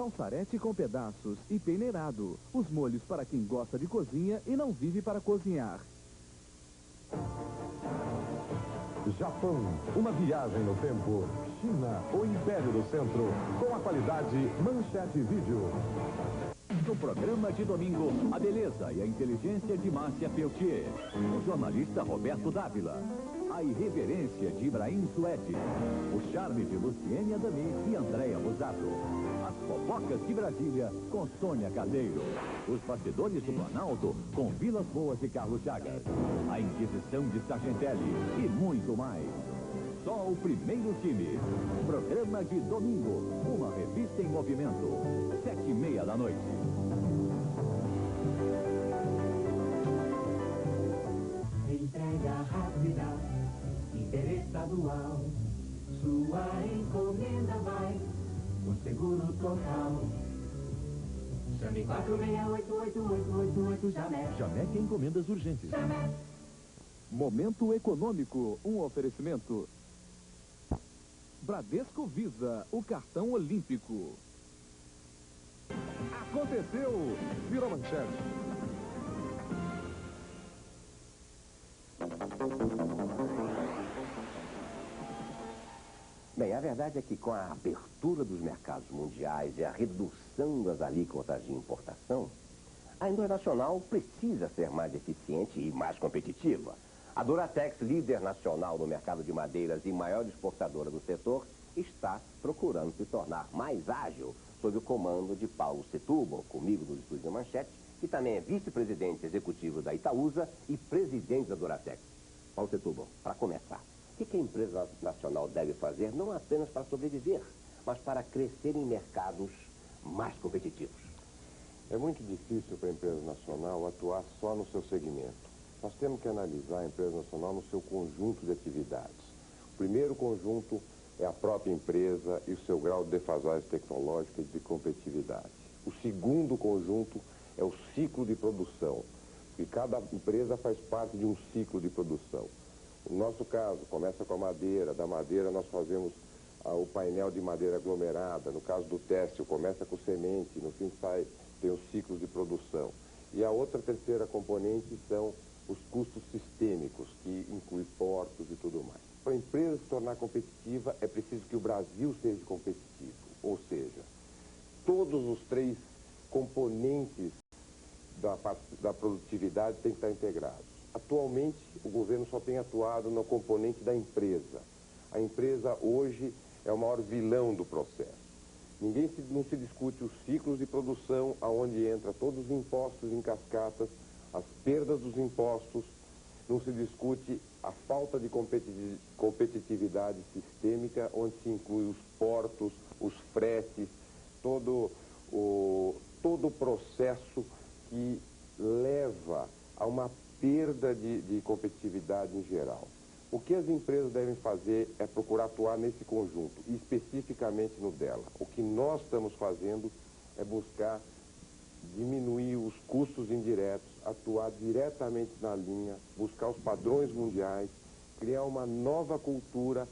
salsarete com pedaços e peneirado. Os molhos para quem gosta de cozinha e não vive para cozinhar. Japão, uma viagem no tempo. China, o Império do Centro, com a qualidade Manchete Vídeo. No programa de domingo, a beleza e a inteligência de Márcia Peltier, o jornalista Roberto Dávila, a irreverência de Ibrahim Suede, o charme de Luciene Adami e Andréa Rosato, as fofocas de Brasília com Sônia Cadeiro, os bastidores do Planalto com Vilas Boas e Carlos Chagas, a Inquisição de Sargentelli e muito mais. Só o primeiro time. Programa de domingo. Uma revista em movimento. 7h30 da noite. Entrega rápida, interestadual. Sua encomenda vai com seguro total. Chame 4688888 Jamé. Jamé tem encomendas urgentes. Jamé. Momento econômico. Um oferecimento. Bradesco Visa, o cartão olímpico. Aconteceu! Virou manchete. Bem, a verdade é que com a abertura dos mercados mundiais e a redução das alíquotas de importação, a indústria nacional precisa ser mais eficiente e mais competitiva. A Duratex, líder nacional no mercado de madeiras e maior exportadora do setor, está procurando se tornar mais ágil sob o comando de Paulo Setúbal, comigo do Estúdio Manchete, que também é vice-presidente executivo da Itaúsa e presidente da Duratex. Paulo Setúbal, para começar, o que a empresa nacional deve fazer não apenas para sobreviver, mas para crescer em mercados mais competitivos? É muito difícil para a empresa nacional atuar só no seu segmento. Nós temos que analisar a empresa nacional no seu conjunto de atividades. O primeiro conjunto é a própria empresa e o seu grau de defasagem tecnológica e de competitividade. O segundo conjunto é o ciclo de produção, e cada empresa faz parte de um ciclo de produção. No nosso caso, começa com a madeira, da madeira nós fazemos o painel de madeira aglomerada, no caso do têxtil, começa com semente, no fim tem os ciclos de produção. E a outra terceira componente são os custos sistêmicos, que inclui portos e tudo mais. Para a empresa se tornar competitiva, é preciso que o Brasil seja competitivo. Ou seja, todos os três componentes da produtividade têm que estar integrados. Atualmente, o governo só tem atuado no componente da empresa. A empresa hoje é o maior vilão do processo. Não se discute os ciclos de produção, aonde entra todos os impostos em cascatas, as perdas dos impostos, não se discute a falta de competitividade sistêmica, onde se inclui os portos, os fretes, todo o processo que leva a uma perda de competitividade em geral. O que as empresas devem fazer é procurar atuar nesse conjunto, e especificamente no dela. O que nós estamos fazendo é buscar diminuir os custos indiretos, atuar diretamente na linha, buscar os padrões mundiais, criar uma nova cultura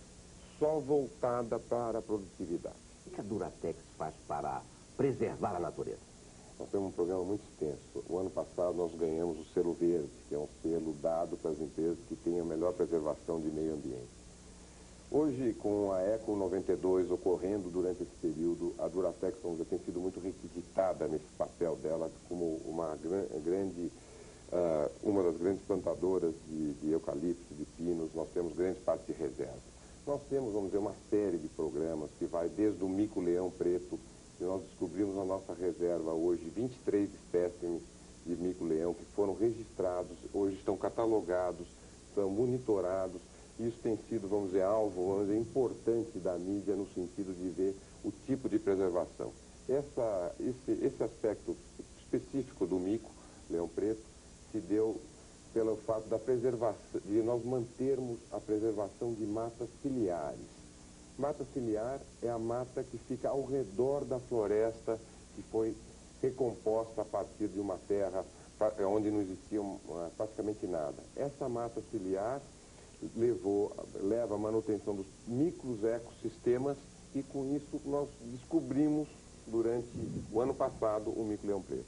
só voltada para a produtividade. O que a Duratex faz para preservar a natureza? Nós temos um programa muito extenso. O ano passado nós ganhamos o selo verde, que é um selo dado para as empresas que têm a melhor preservação de meio ambiente. Hoje, com a Eco 92 ocorrendo durante esse período, a Duratex, vamos dizer, tem sido muito requisitada nesse papel dela como uma das grandes plantadoras de eucalipto, de pinos. Nós temos grandes partes de reserva. Nós temos, vamos dizer, uma série de programas que vai desde o mico-leão preto, que nós descobrimos na nossa reserva hoje 23 espécimes de mico-leão que foram registrados, hoje estão catalogados, estão monitorados. Isso tem sido, vamos dizer, alvo importante da mídia no sentido de ver o tipo de preservação. Esse aspecto específico do mico, leão preto, se deu pelo fato da preservação, de nós mantermos a preservação de matas ciliares. Mata ciliar é a mata que fica ao redor da floresta que foi recomposta a partir de uma terra onde não existia praticamente nada. Essa mata ciliar leva à manutenção dos micros ecossistemas, e com isso nós descobrimos durante o ano passado o Mico-Leão Preto.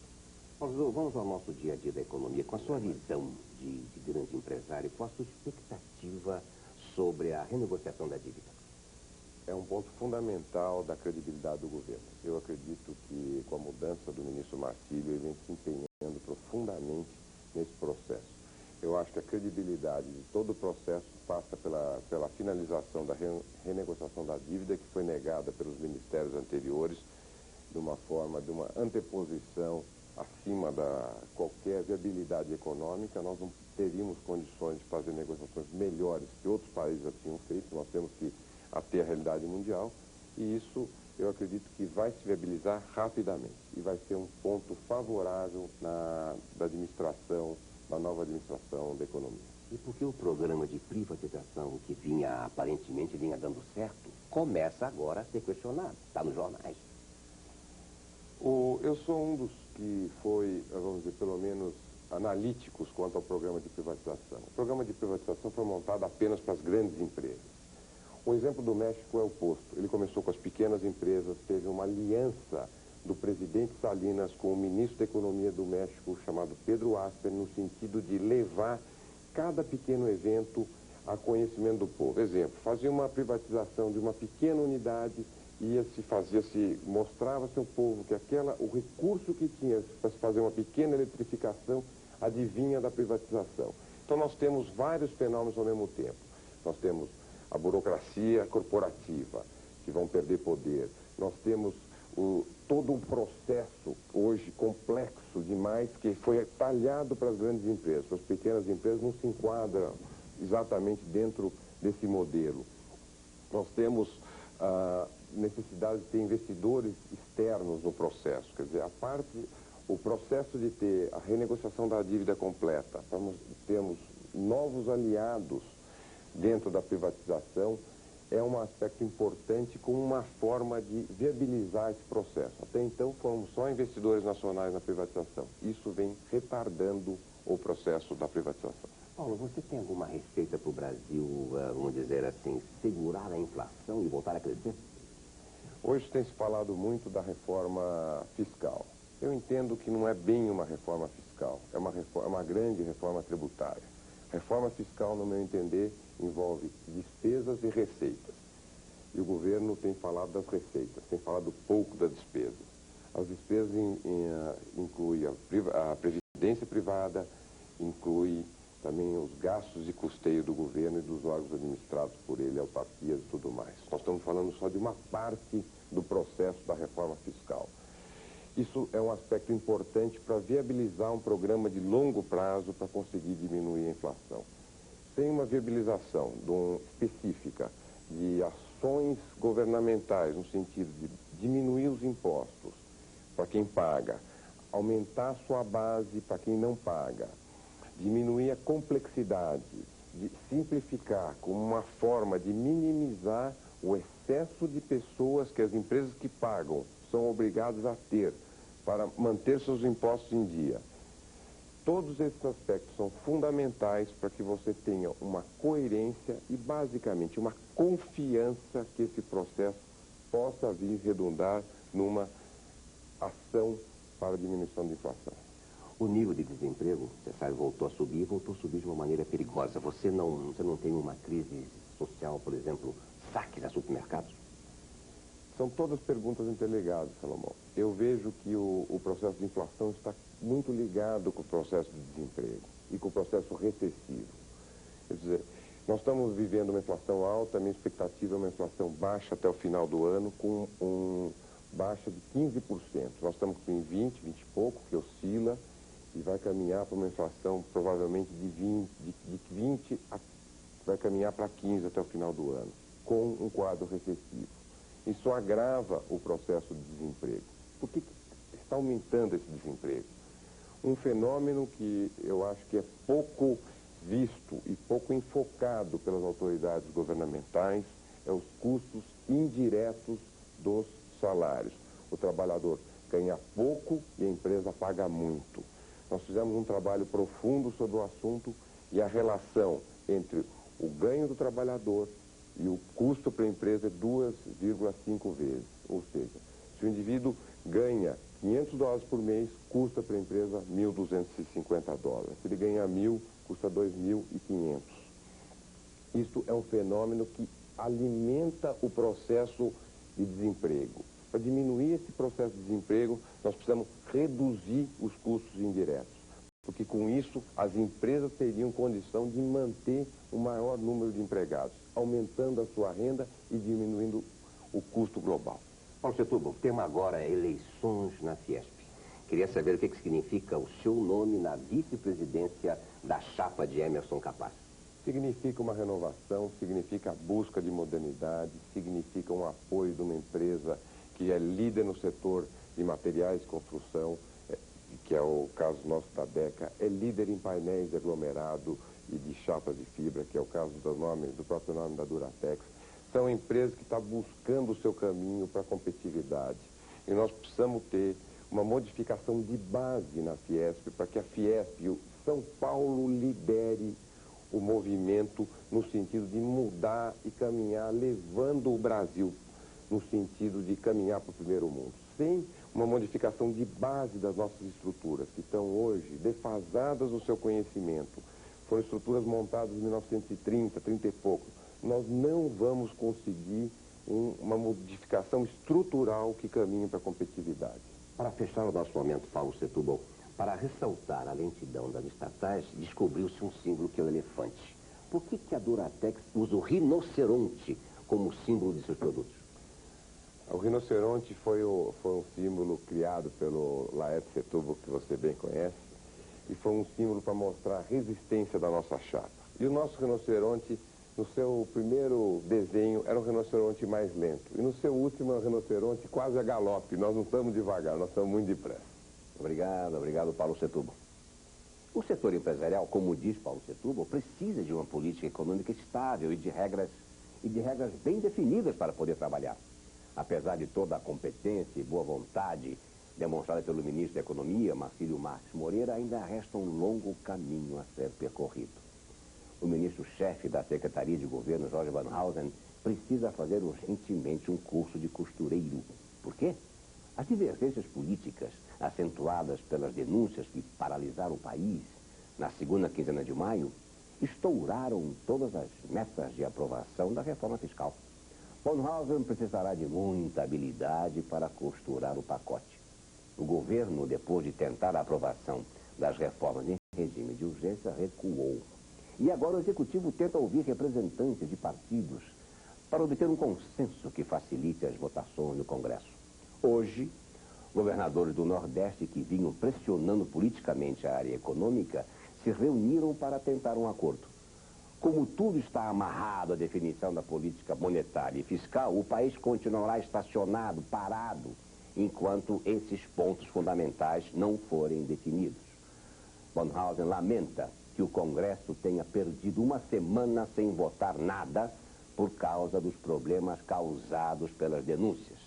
Vamos ao nosso dia a dia da economia. Com a sua visão de grande empresário, qual a sua expectativa sobre a renegociação da dívida? É um ponto fundamental da credibilidade do governo. Eu acredito que, com a mudança do ministro Marcílio, ele vem se empenhando profundamente nesse processo. Eu acho que a credibilidade de todo o processo passa pela finalização da renegociação da dívida, que foi negada pelos ministérios anteriores, de uma anteposição acima da qualquer viabilidade econômica. Nós não teríamos condições de fazer negociações melhores que outros países já tinham feito. Nós temos que ater a realidade mundial, e isso eu acredito que vai se viabilizar rapidamente e vai ser um ponto favorável da nova administração da economia. E por que o programa de privatização que aparentemente vinha dando certo, começa agora a ser questionado? Está nos jornais. Eu sou um dos que foi, vamos dizer, pelo menos analíticos quanto ao programa de privatização. O programa de privatização foi montado apenas para as grandes empresas. O exemplo do México é o oposto. Ele começou com as pequenas empresas, teve uma aliança do presidente Salinas com o ministro da Economia do México, chamado Pedro Asper, no sentido de levar cada pequeno evento a conhecimento do povo. Exemplo, fazia uma privatização de uma pequena unidade, mostrava-se ao povo que o recurso que tinha para se fazer uma pequena eletrificação adivinha da privatização. Então nós temos vários fenômenos ao mesmo tempo. Nós temos a burocracia corporativa, que vão perder poder. Nós temos todo um processo hoje complexo demais que foi talhado para as grandes empresas. As pequenas empresas não se enquadram exatamente dentro desse modelo. Nós temos a necessidade de ter investidores externos no processo. Quer dizer, o processo de ter a renegociação da dívida completa, temos novos aliados dentro da privatização, é um aspecto importante como uma forma de viabilizar esse processo. Até então fomos só investidores nacionais na privatização. Isso vem retardando o processo da privatização. Paulo, você tem alguma receita para o Brasil, vamos dizer assim, segurar a inflação e voltar a crescer? Hoje tem se falado muito da reforma fiscal. Eu entendo que não é bem uma reforma fiscal, é uma grande reforma tributária. Reforma fiscal, no meu entender, envolve despesas e receitas. E o governo tem falado das receitas, tem falado pouco das despesas. As despesas incluem a previdência privada, inclui também os gastos de custeio do governo e dos órgãos administrados por ele, autarquias e tudo mais. Nós estamos falando só de uma parte do processo da reforma fiscal. Isso é um aspecto importante para viabilizar um programa de longo prazo para conseguir diminuir a inflação. Sem uma viabilização específica de ações governamentais, no sentido de diminuir os impostos para quem paga, aumentar a sua base para quem não paga, diminuir a complexidade, de simplificar como uma forma de minimizar o excesso de pessoas que as empresas que pagam são obrigadas a ter para manter seus impostos em dia. Todos esses aspectos são fundamentais para que você tenha uma coerência e, basicamente, uma confiança que esse processo possa vir redundar numa ação para a diminuição da inflação. O nível de desemprego, você sabe, voltou a subir e voltou a subir de uma maneira perigosa. Você não tem uma crise social, por exemplo, saques a supermercados? São todas perguntas interligadas, Salomão. Eu vejo que o processo de inflação está muito ligado com o processo de desemprego e com o processo recessivo. Quer dizer, nós estamos vivendo uma inflação alta, a minha expectativa é uma inflação baixa até o final do ano, com baixa de 15%. Nós estamos com 20 e pouco, que oscila, e vai caminhar para uma inflação provavelmente de 20 vai caminhar para 15 até o final do ano, com um quadro recessivo. Isso agrava o processo de desemprego. Por que está aumentando esse desemprego? Um fenômeno que eu acho que é pouco visto e pouco enfocado pelas autoridades governamentais é os custos indiretos dos salários. O trabalhador ganha pouco e a empresa paga muito. Nós fizemos um trabalho profundo sobre o assunto e a relação entre o ganho do trabalhador e o custo para a empresa é 2,5 vezes. Ou seja, Se o indivíduo ganha $500 por mês, custa para a empresa $1.250. Se ele ganha 1.000, custa 2.500. Isto é um fenômeno que alimenta o processo de desemprego. Para diminuir esse processo de desemprego, nós precisamos reduzir os custos indiretos, porque com isso as empresas teriam condição de manter o maior número de empregados, aumentando a sua renda e diminuindo o custo global. Paulo Setúbal, o tema agora é eleições na Fiesp. Queria saber o que significa o seu nome na vice-presidência da chapa de Emerson Kapaz. Significa uma renovação, significa a busca de modernidade, significa um apoio de uma empresa que é líder no setor de materiais de construção, que é o caso nosso da Deca, é líder em painéis de aglomerado e de chapas de fibra, que é o caso do próprio nome da Duratex. São empresas que estão buscando o seu caminho para a competitividade. E nós precisamos ter uma modificação de base na Fiesp, para que a Fiesp, o São Paulo, lidere o movimento no sentido de mudar e caminhar, levando o Brasil no sentido de caminhar para o primeiro mundo. Sem uma modificação de base das nossas estruturas, que estão hoje defasadas no seu conhecimento, foram estruturas montadas em 1930, 30 e pouco, nós não vamos conseguir uma modificação estrutural que caminhe para a competitividade. Para fechar o nosso momento, Paulo Setúbal, para ressaltar a lentidão das estatais, descobriu-se um símbolo que é o elefante. Por que a Duratex usa o rinoceronte como símbolo de seus produtos? O rinoceronte foi um símbolo criado pelo Laerte Setúbal, que você bem conhece, e foi um símbolo para mostrar a resistência da nossa chapa. E o nosso rinoceronte, no seu primeiro desenho, era um rinoceronte mais lento. E no seu último, é um rinoceronte quase a galope. Nós não estamos devagar, nós estamos muito depressa. Obrigado, Paulo Setúbal. O setor empresarial, como diz Paulo Setúbal, precisa de uma política econômica estável e de regras bem definidas para poder trabalhar. Apesar de toda a competência e boa vontade demonstrada pelo ministro da Economia, Marcílio Marques Moreira, ainda resta um longo caminho a ser percorrido. O ministro-chefe da Secretaria de Governo, Jorge Banhausen, precisa fazer urgentemente um curso de costureiro. Por quê? As divergências políticas, acentuadas pelas denúncias que paralisaram o país na segunda quinzena de maio, estouraram todas as metas de aprovação da reforma fiscal. Banhausen precisará de muita habilidade para costurar o pacote. O governo, depois de tentar a aprovação das reformas em regime de urgência, recuou. E agora o Executivo tenta ouvir representantes de partidos para obter um consenso que facilite as votações no Congresso. Hoje, governadores do Nordeste que vinham pressionando politicamente a área econômica se reuniram para tentar um acordo. Como tudo está amarrado à definição da política monetária e fiscal, o país continuará estacionado, parado, enquanto esses pontos fundamentais não forem definidos. Banhausen lamenta que o Congresso tenha perdido uma semana sem votar nada por causa dos problemas causados pelas denúncias.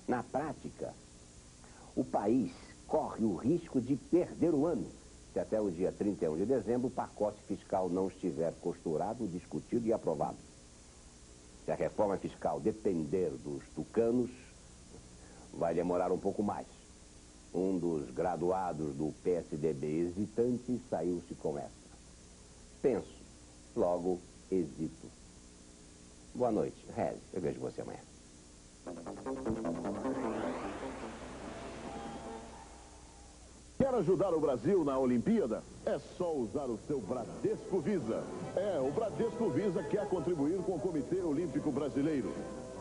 Na prática, o país corre o risco de perder o ano se até o dia 31 de dezembro o pacote fiscal não estiver costurado, discutido e aprovado. Se a reforma fiscal depender dos tucanos, vai demorar um pouco mais. Um dos graduados do PSDB hesitante saiu-se com essa. Penso, logo hesito. Boa noite, reze. Eu vejo você amanhã. Quer ajudar o Brasil na Olimpíada? É só usar o seu Bradesco Visa. O Bradesco Visa quer contribuir com o Comitê Olímpico Brasileiro.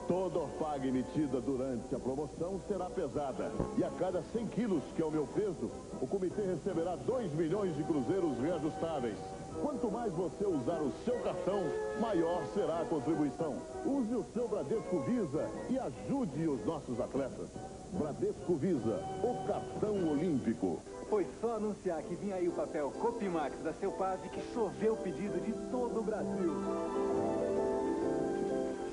Toda Orpag emitida durante a promoção será pesada. E a cada 100 quilos, que é o meu peso, o comitê receberá 2 milhões de cruzeiros reajustáveis. Quanto mais você usar o seu cartão, maior será a contribuição. Use o seu Bradesco Visa e ajude os nossos atletas. Bradesco Visa, o cartão olímpico. Foi só anunciar que vinha aí o papel Copimax da Celpave que choveu pedido de todo o Brasil.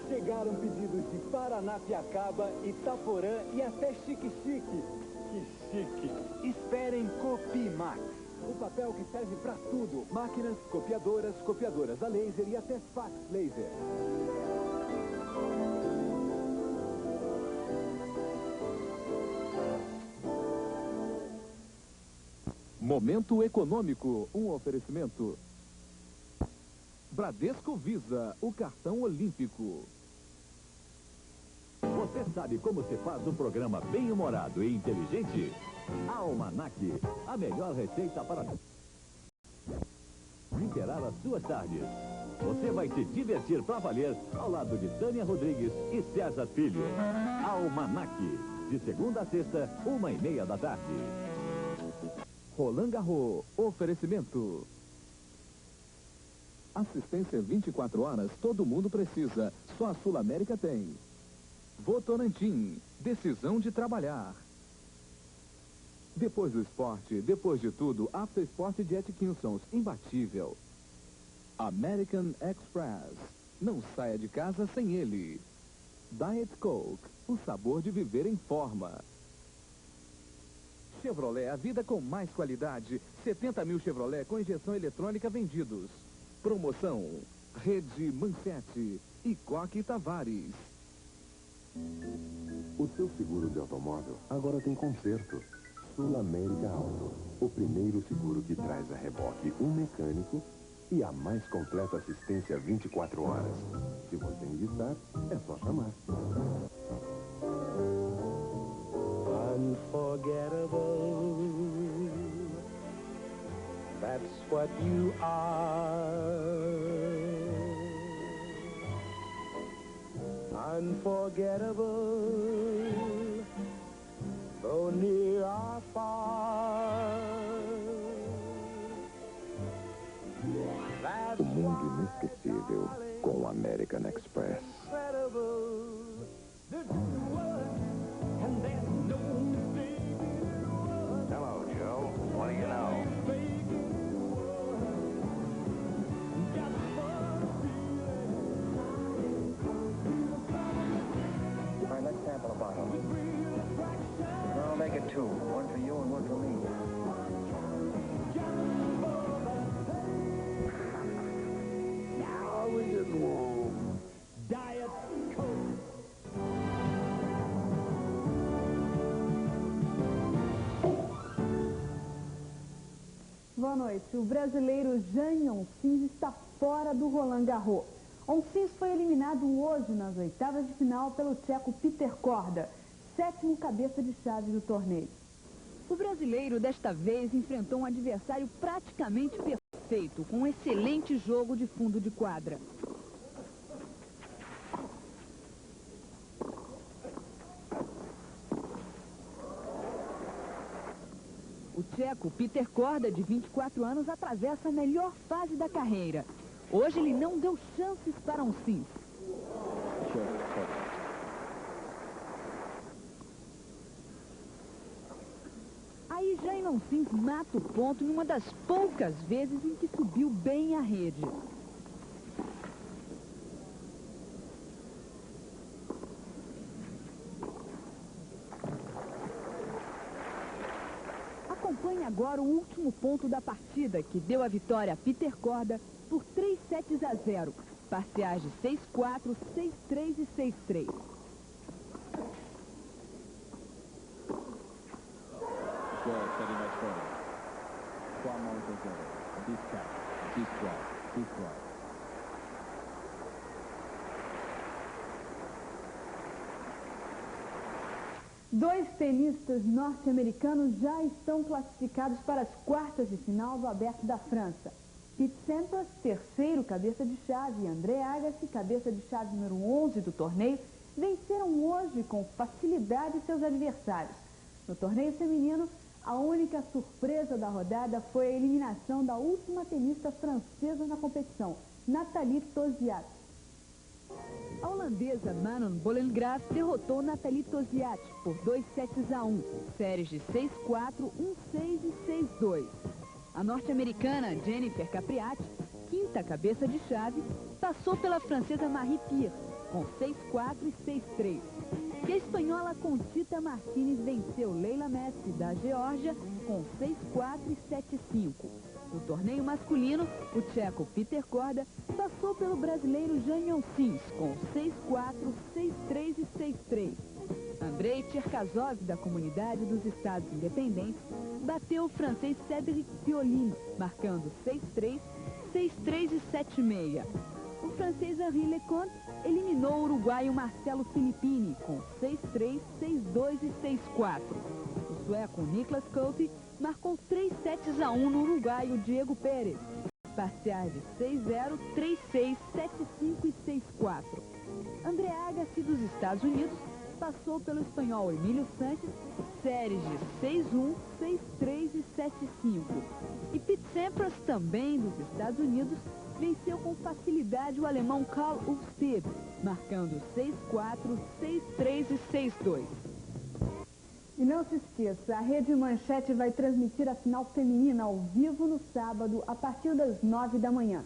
Chegaram pedidos de Paranapiacaba, Itaporã e até Chique-Chique. Que chique! Esperem Copimax. O papel que serve para tudo. Máquinas, copiadoras a laser e até fax laser. Momento econômico, um oferecimento. Bradesco Visa, o cartão olímpico. Você sabe como se faz um programa bem-humorado e inteligente? Almanac, a melhor receita para temperar as suas tardes. Você vai se divertir pra valer ao lado de Tânia Rodrigues e César Filho. Almanac, de segunda a sexta, 1h30 da tarde. Roland Garros, oferecimento. Assistência 24 horas, todo mundo precisa. Só a Sul América tem. Votorantim, decisão de trabalhar. Depois do esporte, depois de tudo, After Sport de Atkinsons, imbatível. American Express, não saia de casa sem ele. Diet Coke, o sabor de viver em forma. Chevrolet, a vida com mais qualidade. 70 mil Chevrolet com injeção eletrônica vendidos. Promoção, Rede Manchete e Coque Tavares. O seu seguro de automóvel agora tem conserto. Sul América Auto, o primeiro seguro que traz a reboque um mecânico e a mais completa assistência 24 horas. Se você enlistar, é só chamar. Unforgettable, that's what you are. Unforgettable, though near or far. O mundo inesquecível com o American Express. Hello, Joe. What do you know? All right, let's sample a bottle. I'll make it 2. 1 for you and 1 for me. Now we just want Diet Coke. Boa noite. O brasileiro Jean Oncins está fora do Roland Garros. Oncins foi eliminado hoje nas oitavas de final pelo tcheco Peter Korda, 7º cabeça de chave do torneio. O brasileiro desta vez enfrentou um adversário praticamente perfeito, com um excelente jogo de fundo de quadra. O tcheco Peter Korda, de 24 anos, atravessa a melhor fase da carreira. Hoje ele não deu chances para Oncins. Aí Jean Oncins mata o ponto em uma das poucas vezes em que subiu bem a rede. Acompanhe agora o último ponto da partida, que deu a vitória a Peter Korda por 3-0, parciais de 6-4, 6-3 e 6-3. Dois tenistas norte-americanos já estão classificados para as quartas de final do Aberto da França. Pete Sampras, 3º cabeça de chave, e André Agassi, cabeça de chave número 11 do torneio, venceram hoje com facilidade seus adversários. No torneio feminino, a única surpresa da rodada foi a eliminação da última tenista francesa na competição, Nathalie Tauziat. A holandesa Manon Bollengraaf derrotou Nathalie Tauziat por 2-1, séries de 6-4, 1-6 e 6-2. A norte-americana Jennifer Capriati, 5ª cabeça de chave, passou pela francesa Marie Pierre com 6-4 e 6-3. E a espanhola Conchita Martínez venceu Leila Messi, da Geórgia, com 6-4 e 7-5. No torneio masculino, o tcheco Peter Korda passou pelo brasileiro Jean Oncins com 6-4, 6-3 e 6-3. Andrei Cherkasov, da Comunidade dos Estados Independentes, bateu o francês Cédric Pioline, marcando 6-3, 6-3 e 7-6. O francês Henri Leconte eliminou o uruguaio Marcelo Filippini com 6-3, 6-2 e 6-4. O sueco Niklas Költe marcou 3-7-1 no uruguaio Diego Pérez. Parciais de 6-0, 3-6, 7-5 e 6-4. André Agassi dos Estados Unidos passou pelo espanhol Emílio Sanches, séries de 6-1, 6-3 e 7-5. E Pete Sampras, também dos Estados Unidos, venceu com facilidade o alemão Karl Ulstedt, marcando 6-4, 6-3 e 6-2. E não se esqueça, a Rede Manchete vai transmitir a final feminina ao vivo no sábado, a partir das 9 da manhã.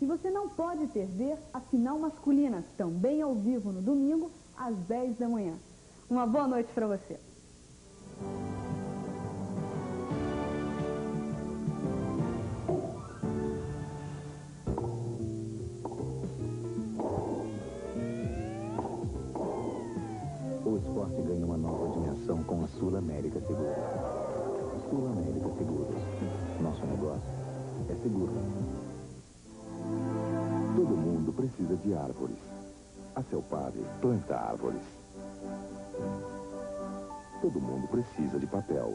E você não pode perder a final masculina, também ao vivo no domingo, às 10 da manhã. Uma boa noite para você. O esporte ganha uma nova dimensão com a Sul América Seguros. Sul América Seguros. Nosso negócio é seguro. Todo mundo precisa de árvores. A Celpave planta árvores. Todo mundo precisa de papel.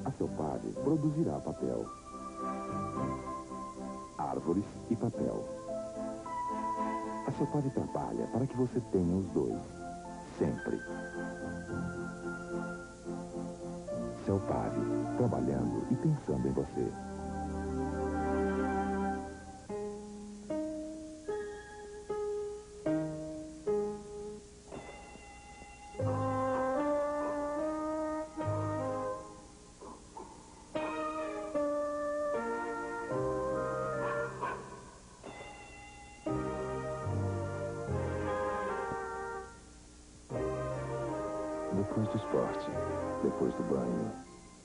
A Celpave produzirá papel. Árvores e papel. A Celpave trabalha para que você tenha os dois. Sempre. Celpave, trabalhando e pensando em você. Depois do esporte, depois do banho,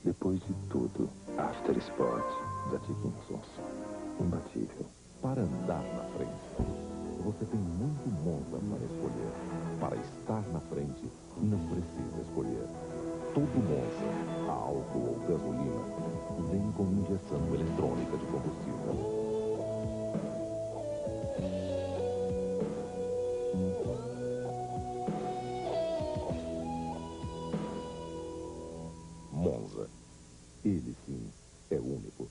depois de tudo, After Sport da Dickinsons. Imbatível. Para andar na frente, você tem muito Monza para escolher. Para estar na frente, não precisa escolher. Todo Monza, a álcool ou gasolina, vem com injeção eletrônica de combustível. Monza. Ele sim é único.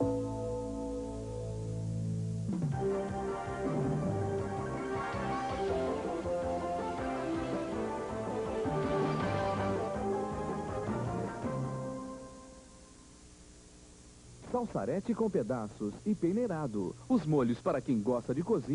Salsarete com pedaços e peneirado. Os molhos para quem gosta de cozinha.